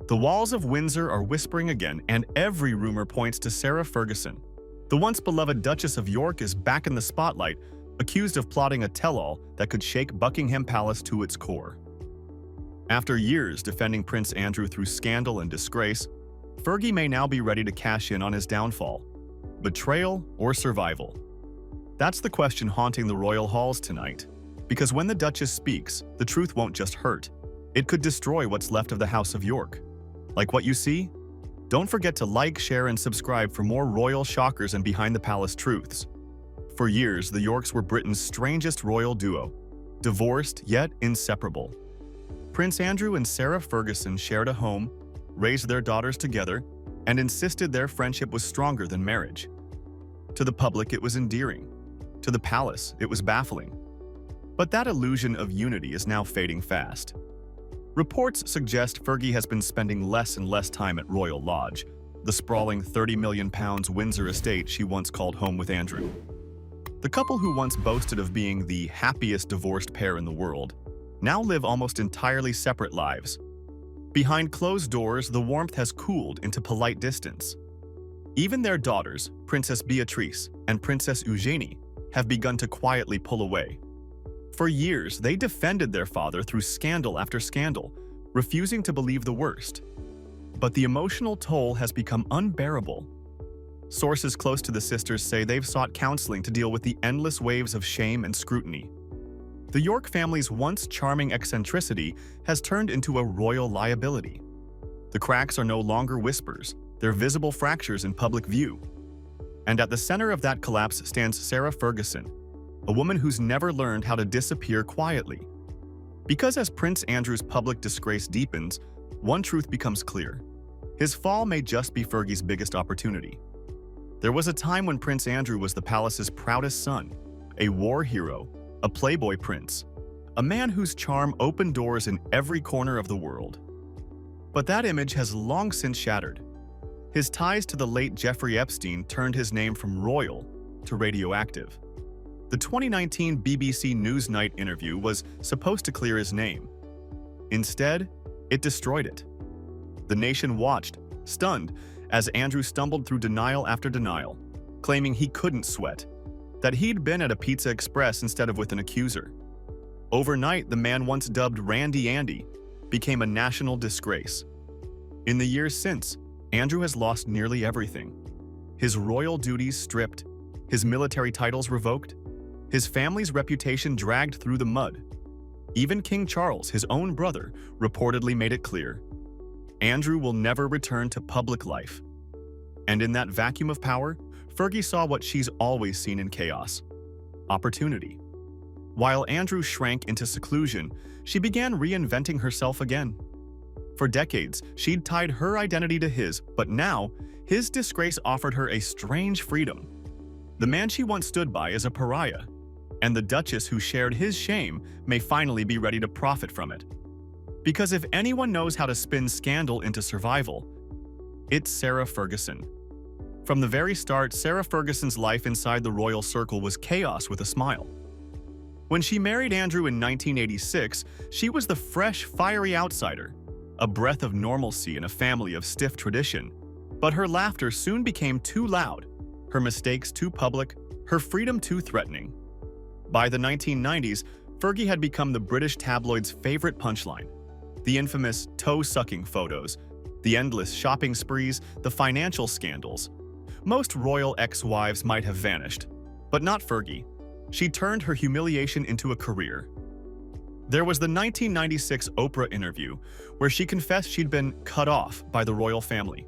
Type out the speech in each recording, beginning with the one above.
The walls of Windsor are whispering again, and every rumor points to Sarah Ferguson. The once beloved Duchess of York is back in the spotlight, accused of plotting a tell-all that could shake Buckingham Palace to its core. After years defending Prince Andrew through scandal and disgrace, Fergie may now be ready to cash in on his downfall. Betrayal or survival? That's the question haunting the royal halls tonight. Because when the Duchess speaks, the truth won't just hurt. It could destroy what's left of the House of York. Like what you see? Don't forget to like, share, and subscribe for more royal shockers and behind-the-palace truths. For years, the Yorks were Britain's strangest royal duo, divorced yet inseparable. Prince Andrew and Sarah Ferguson shared a home, raised their daughters together, and insisted their friendship was stronger than marriage. To the public, it was endearing. To the palace, it was baffling. But that illusion of unity is now fading fast. Reports suggest Fergie has been spending less and less time at Royal Lodge, the sprawling £30 million Windsor estate she once called home with Andrew. The couple who once boasted of being the happiest divorced pair in the world now live almost entirely separate lives. Behind closed doors, the warmth has cooled into polite distance. Even their daughters, Princess Beatrice and Princess Eugenie, have begun to quietly pull away. For years, they defended their father through scandal after scandal, refusing to believe the worst. But the emotional toll has become unbearable. Sources close to the sisters say they've sought counseling to deal with the endless waves of shame and scrutiny. The York family's once charming eccentricity has turned into a royal liability. The cracks are no longer whispers, they're visible fractures in public view. And at the center of that collapse stands Sarah Ferguson, a woman who's never learned how to disappear quietly. Because as Prince Andrew's public disgrace deepens, one truth becomes clear. His fall may just be Fergie's biggest opportunity. There was a time when Prince Andrew was the palace's proudest son, a war hero, a playboy prince, a man whose charm opened doors in every corner of the world. But that image has long since shattered. His ties to the late Jeffrey Epstein turned his name from royal to radioactive. The 2019 BBC Newsnight interview was supposed to clear his name. Instead, it destroyed it. The nation watched, stunned, as Andrew stumbled through denial after denial, claiming he couldn't sweat, that he'd been at a Pizza Express instead of with an accuser. Overnight, the man once dubbed Randy Andy became a national disgrace. In the years since, Andrew has lost nearly everything. His royal duties stripped, his military titles revoked, his family's reputation dragged through the mud. Even King Charles, his own brother, reportedly made it clear. Andrew will never return to public life. And in that vacuum of power, Fergie saw what she's always seen in chaos: opportunity. While Andrew shrank into seclusion, she began reinventing herself again. For decades, she'd tied her identity to his, but now, his disgrace offered her a strange freedom. The man she once stood by is a pariah, and the Duchess who shared his shame may finally be ready to profit from it. Because if anyone knows how to spin scandal into survival, it's Sarah Ferguson. From the very start, Sarah Ferguson's life inside the royal circle was chaos with a smile. When she married Andrew in 1986, she was the fresh, fiery outsider, a breath of normalcy in a family of stiff tradition. But her laughter soon became too loud, her mistakes too public, her freedom too threatening. By the 1990s, Fergie had become the British tabloids' favorite punchline. The infamous toe-sucking photos, the endless shopping sprees, the financial scandals. Most royal ex-wives might have vanished, but not Fergie. She turned her humiliation into a career. There was the 1996 Oprah interview where she confessed she'd been cut off by the royal family.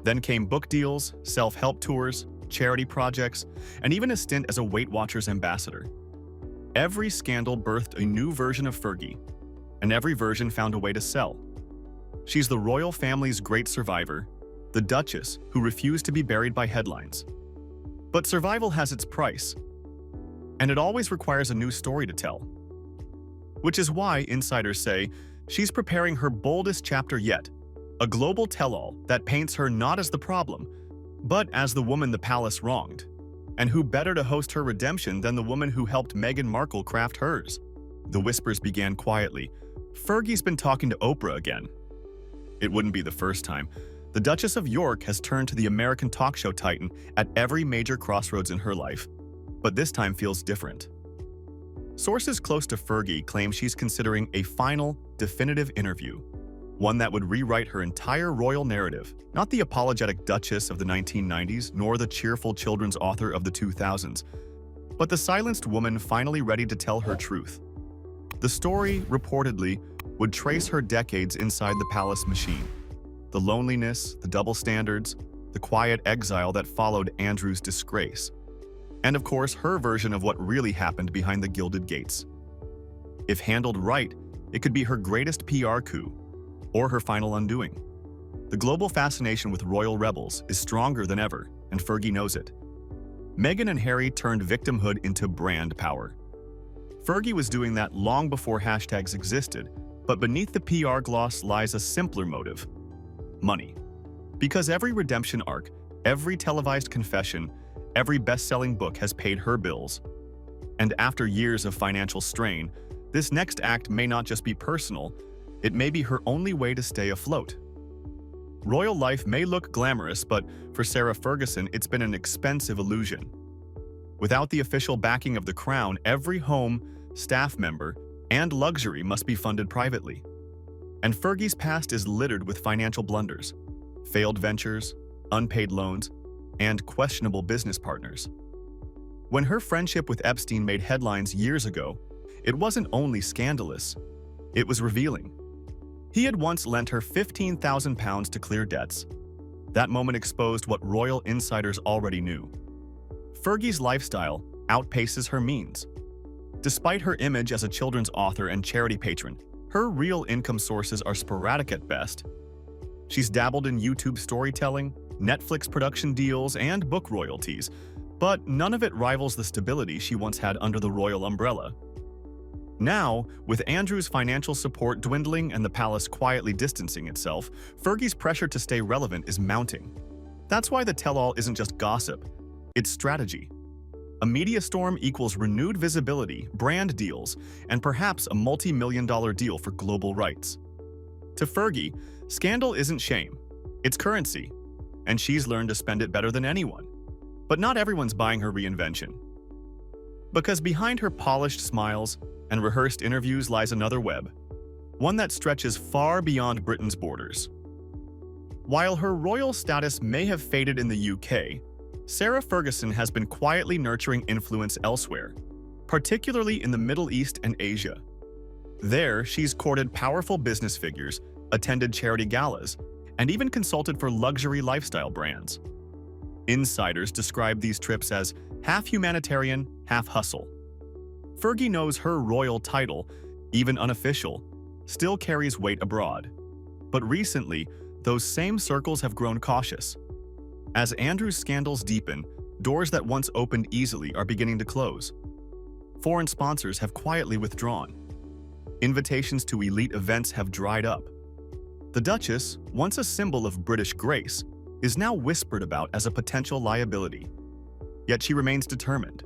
Then came book deals, self-help tours, charity projects, and even a stint as a Weight Watchers ambassador. Every scandal birthed a new version of Fergie, and every version found a way to sell. She's the royal family's great survivor, the Duchess who refused to be buried by headlines. But survival has its price, and it always requires a new story to tell. Which is why, insiders say, she's preparing her boldest chapter yet, a global tell-all that paints her not as the problem, but as the woman the palace wronged. And who better to host her redemption than the woman who helped Meghan Markle craft hers? The whispers began quietly. Fergie's been talking to Oprah again. It wouldn't be the first time. The Duchess of York has turned to the American talk show titan at every major crossroads in her life, but this time feels different. Sources close to Fergie claim she's considering a final, definitive interview, one that would rewrite her entire royal narrative, not the apologetic Duchess of the 1990s nor the cheerful children's author of the 2000s, but the silenced woman finally ready to tell her truth. The story, reportedly, would trace her decades inside the palace machine. The loneliness, the double standards, the quiet exile that followed Andrew's disgrace. And of course, her version of what really happened behind the gilded gates. If handled right, it could be her greatest PR coup, or her final undoing. The global fascination with royal rebels is stronger than ever, and Fergie knows it. Meghan and Harry turned victimhood into brand power. Fergie was doing that long before hashtags existed, but beneath the PR gloss lies a simpler motive: money. Because every redemption arc, every televised confession, every best-selling book has paid her bills. And after years of financial strain, this next act may not just be personal, it may be her only way to stay afloat. Royal life may look glamorous, but for Sarah Ferguson, it's been an expensive illusion. Without the official backing of the crown, every home, staff member, and luxury must be funded privately. And Fergie's past is littered with financial blunders, failed ventures, unpaid loans, and questionable business partners. When her friendship with Epstein made headlines years ago, it wasn't only scandalous, it was revealing. He had once lent her £15,000 to clear debts. That moment exposed what royal insiders already knew. Fergie's lifestyle outpaces her means. Despite her image as a children's author and charity patron, her real income sources are sporadic at best. She's dabbled in YouTube storytelling, Netflix production deals, and book royalties, but none of it rivals the stability she once had under the royal umbrella. Now, with Andrew's financial support dwindling and the palace quietly distancing itself, Fergie's pressure to stay relevant is mounting. That's why the tell-all isn't just gossip, it's strategy. A media storm equals renewed visibility, brand deals, and perhaps a multi-million-dollar deal for global rights. To Fergie, scandal isn't shame, it's currency, and she's learned to spend it better than anyone. But not everyone's buying her reinvention. Because behind her polished smiles and rehearsed interviews lies another web, one that stretches far beyond Britain's borders. While her royal status may have faded in the UK, Sarah Ferguson has been quietly nurturing influence elsewhere, particularly in the Middle East and Asia. There, she's courted powerful business figures, attended charity galas, and even consulted for luxury lifestyle brands. Insiders describe these trips as half humanitarian, half hustle. Fergie knows her royal title, even unofficial, still carries weight abroad. But recently, those same circles have grown cautious. As Andrew's scandals deepen, doors that once opened easily are beginning to close. Foreign sponsors have quietly withdrawn. Invitations to elite events have dried up. The Duchess, once a symbol of British grace, is now whispered about as a potential liability. Yet she remains determined.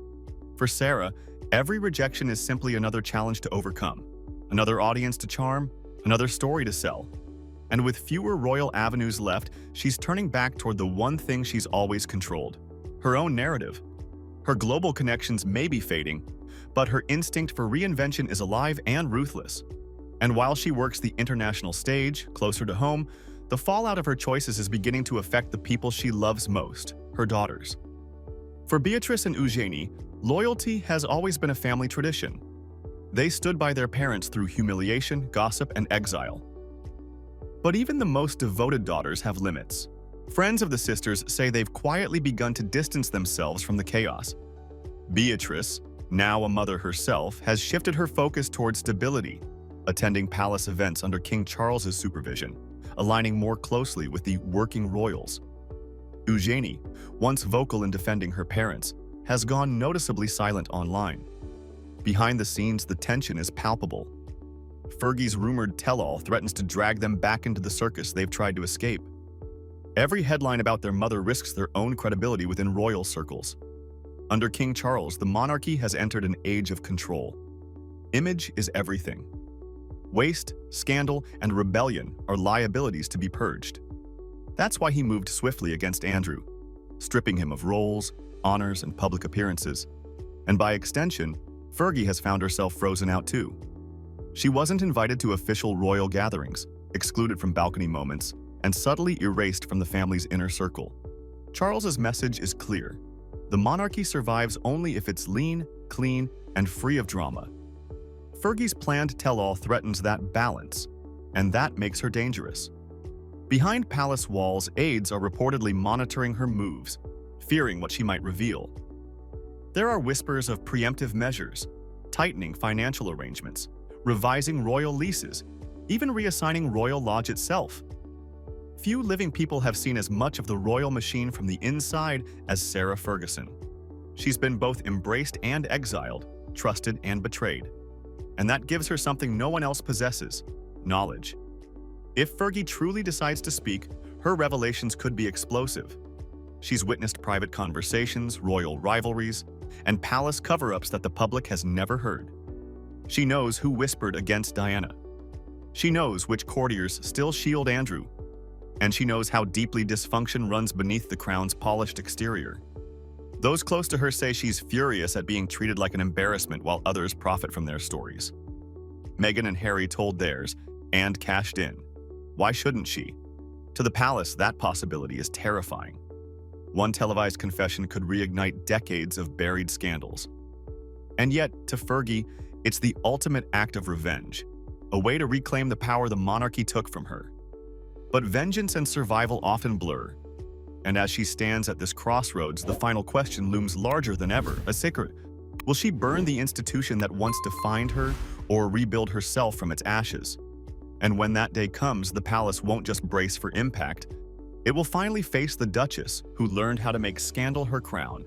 For Sarah, every rejection is simply another challenge to overcome, another audience to charm, another story to sell. And with fewer royal avenues left, she's turning back toward the one thing she's always controlled: her own narrative. Her global connections may be fading, but her instinct for reinvention is alive and ruthless. And while she works the international stage, closer to home, the fallout of her choices is beginning to affect the people she loves most, her daughters. For Beatrice and Eugenie, loyalty has always been a family tradition. They stood by their parents through humiliation, gossip, and exile. But even the most devoted daughters have limits. Friends of the sisters say they've quietly begun to distance themselves from the chaos. Beatrice, now a mother herself, has shifted her focus toward stability, attending palace events under King Charles's supervision, aligning more closely with the working royals. Eugenie, once vocal in defending her parents, has gone noticeably silent online. Behind the scenes, the tension is palpable. Fergie's rumored tell-all threatens to drag them back into the circus they've tried to escape. Every headline about their mother risks their own credibility within royal circles. Under King Charles, the monarchy has entered an age of control. Image is everything. Waste, scandal, and rebellion are liabilities to be purged. That's why he moved swiftly against Andrew, stripping him of roles, honors, and public appearances. And by extension, Fergie has found herself frozen out too. She wasn't invited to official royal gatherings, excluded from balcony moments, and subtly erased from the family's inner circle. Charles's message is clear. The monarchy survives only if it's lean, clean, and free of drama. Fergie's planned tell-all threatens that balance, and that makes her dangerous. Behind palace walls, aides are reportedly monitoring her moves, fearing what she might reveal. There are whispers of preemptive measures, tightening financial arrangements, revising royal leases, even reassigning Royal Lodge itself. Few living people have seen as much of the royal machine from the inside as Sarah Ferguson. She's been both embraced and exiled, trusted and betrayed. And that gives her something no one else possesses: knowledge. If Fergie truly decides to speak, her revelations could be explosive. She's witnessed private conversations, royal rivalries, and palace cover-ups that the public has never heard. She knows who whispered against Diana. She knows which courtiers still shield Andrew. And she knows how deeply dysfunction runs beneath the crown's polished exterior. Those close to her say she's furious at being treated like an embarrassment while others profit from their stories. Meghan and Harry told theirs and cashed in. Why shouldn't she? To the palace, that possibility is terrifying. One televised confession could reignite decades of buried scandals. And yet, to Fergie, it's the ultimate act of revenge, a way to reclaim the power the monarchy took from her. But vengeance and survival often blur. And as she stands at this crossroads, the final question looms larger than ever, a sacred. Will she burn the institution that once defined her, or rebuild herself from its ashes? And when that day comes, the palace won't just brace for impact. It will finally face the Duchess, who learned how to make scandal her crown.